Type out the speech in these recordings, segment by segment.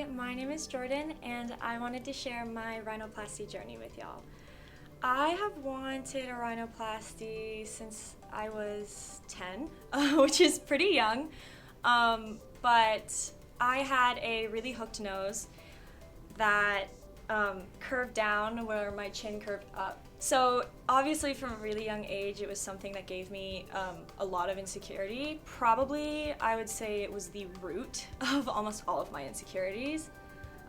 Hi, my name is Jordan, and I wanted to share my rhinoplasty journey with y'all. I have wanted a rhinoplasty since I was 10, which is pretty young, but I had a really hooked nose that curved down where my chin curved up. So obviously from a really young age, it was something that gave me a lot of insecurity. Probably, I would say it was the root of almost all of my insecurities.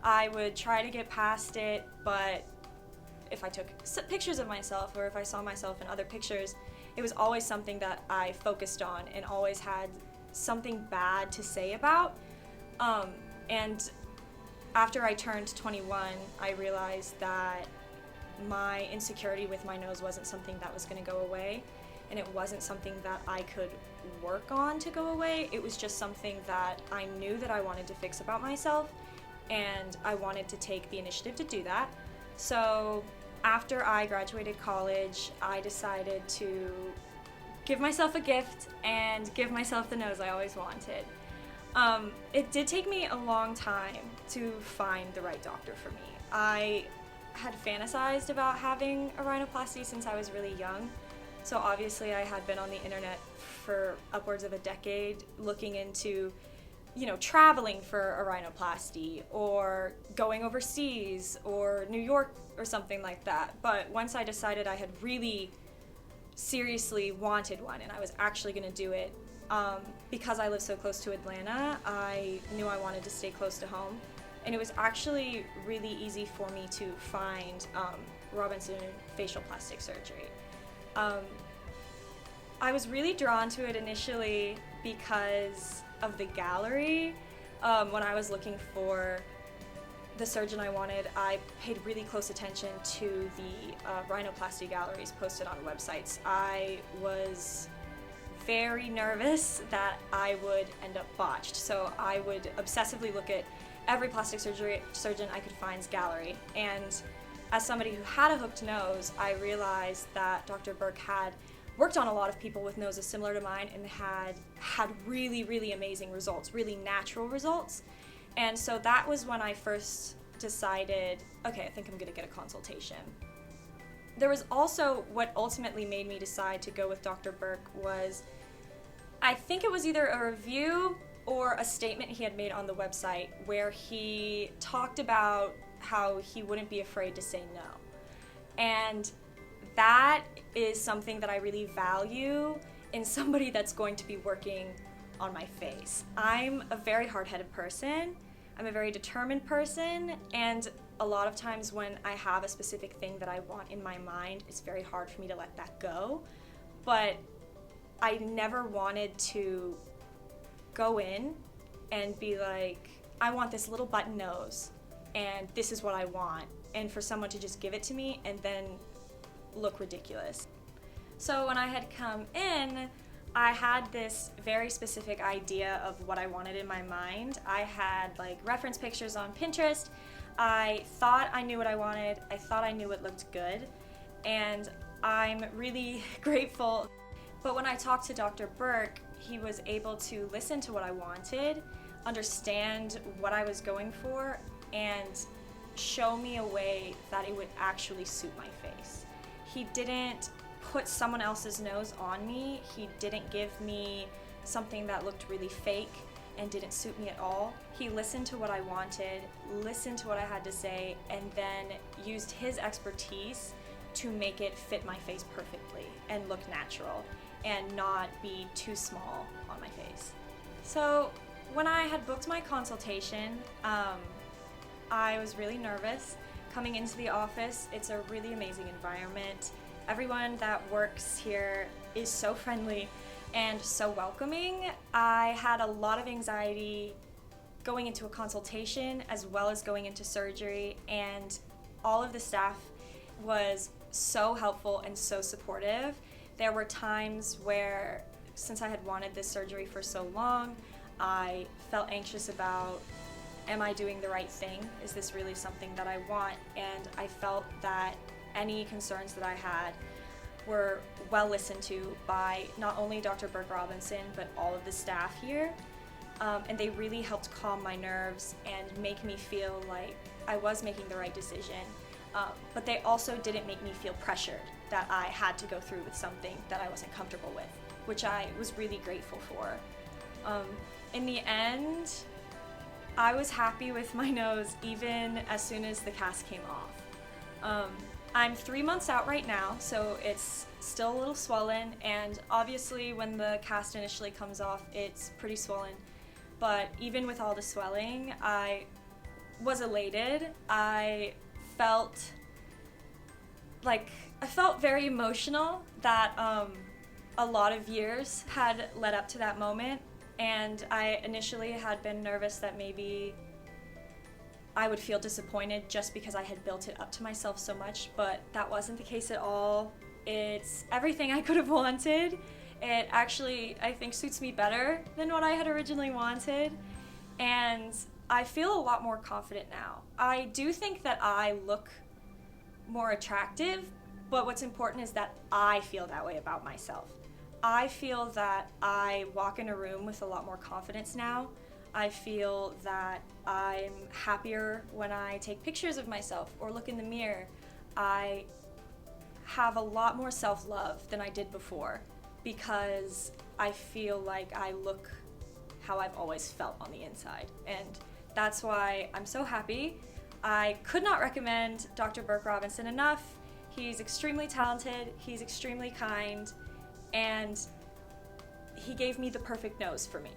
I would try to get past it, but if I took pictures of myself or if I saw myself in other pictures, it was always something that I focused on and always had something bad to say about. And after I turned 21, I realized that my insecurity with my nose wasn't something that was going to go away, and it wasn't something that I could work on to go away. It was just something that I knew that I wanted to fix about myself, and I wanted to take the initiative to do that. So after I graduated college, I decided to give myself a gift and give myself the nose I always wanted. It did take me a long time to find the right doctor for me. I had fantasized about having a rhinoplasty since I was really young. So obviously I had been on the internet for upwards of a decade looking into, traveling for a rhinoplasty or going overseas or New York or something like that. But once I decided I had really seriously wanted one and I was actually going to do it, because I live so close to Atlanta, I knew I wanted to stay close to home. And it was actually really easy for me to find Robinson facial plastic surgery. I was really drawn to it initially because of the gallery. When I was looking for the surgeon I wanted, I paid really close attention to the rhinoplasty galleries posted on websites. I was very nervous that I would end up botched, so I would obsessively look at every plastic surgeon I could find's gallery. And as somebody who had a hooked nose, I realized that Dr. Burke had worked on a lot of people with noses similar to mine and had really, really amazing results, really natural results. And so that was when I first decided, okay, I think I'm gonna get a consultation. There was also what ultimately made me decide to go with Dr. Burke was, I think it was either a review or a statement he had made on the website where he talked about how he wouldn't be afraid to say no. And that is something that I really value in somebody that's going to be working on my face. I'm a very hard-headed person, I'm a very determined person, and a lot of times when I have a specific thing that I want in my mind, it's very hard for me to let that go. But I never wanted to go in and be like, I want this little button nose and this is what I want, and for someone to just give it to me and then look ridiculous. So when I had come in, I had this very specific idea of what I wanted in my mind. I had reference pictures on Pinterest. I thought I knew what I wanted. I thought I knew what looked good, and I'm really grateful. But when I talked to Dr. Burke, he was able to listen to what I wanted, understand what I was going for, and show me a way that it would actually suit my face. He didn't put someone else's nose on me. He didn't give me something that looked really fake and didn't suit me at all. He listened to what I wanted, listened to what I had to say, and then used his expertise to make it fit my face perfectly and look natural and not be too small on my face. So when I had booked my consultation, I was really nervous. Coming into the office, it's a really amazing environment. Everyone that works here is so friendly and so welcoming. I had a lot of anxiety going into a consultation as well as going into surgery, and all of the staff was so helpful and so supportive. There were times where, since I had wanted this surgery for so long, I felt anxious about, am I doing the right thing? Is this really something that I want? And I felt that any concerns that I had were well listened to by not only Dr. Burke Robinson, but all of the staff here. and they really helped calm my nerves and make me feel like I was making the right decision. But they also didn't make me feel pressured that I had to go through with something that I wasn't comfortable with, which I was really grateful for. In the end, I was happy with my nose even as soon as the cast came off. I'm 3 months out right now, so it's still a little swollen, and obviously when the cast initially comes off, it's pretty swollen. But even with all the swelling, I was elated. I felt very emotional that a lot of years had led up to that moment, and I initially had been nervous that maybe I would feel disappointed just because I had built it up to myself so much, but that wasn't the case at all. It's everything I could have wanted. It actually, I think, suits me better than what I had originally wanted, and I feel a lot more confident now. I do think that I look more attractive, but what's important is that I feel that way about myself. I feel that I walk in a room with a lot more confidence now. I feel that I'm happier when I take pictures of myself or look in the mirror. I have a lot more self-love than I did before because I feel like I look how I've always felt on the inside. And that's why I'm so happy. I could not recommend Dr. Burke Robinson enough. He's extremely talented, he's extremely kind, and he gave me the perfect nose for me.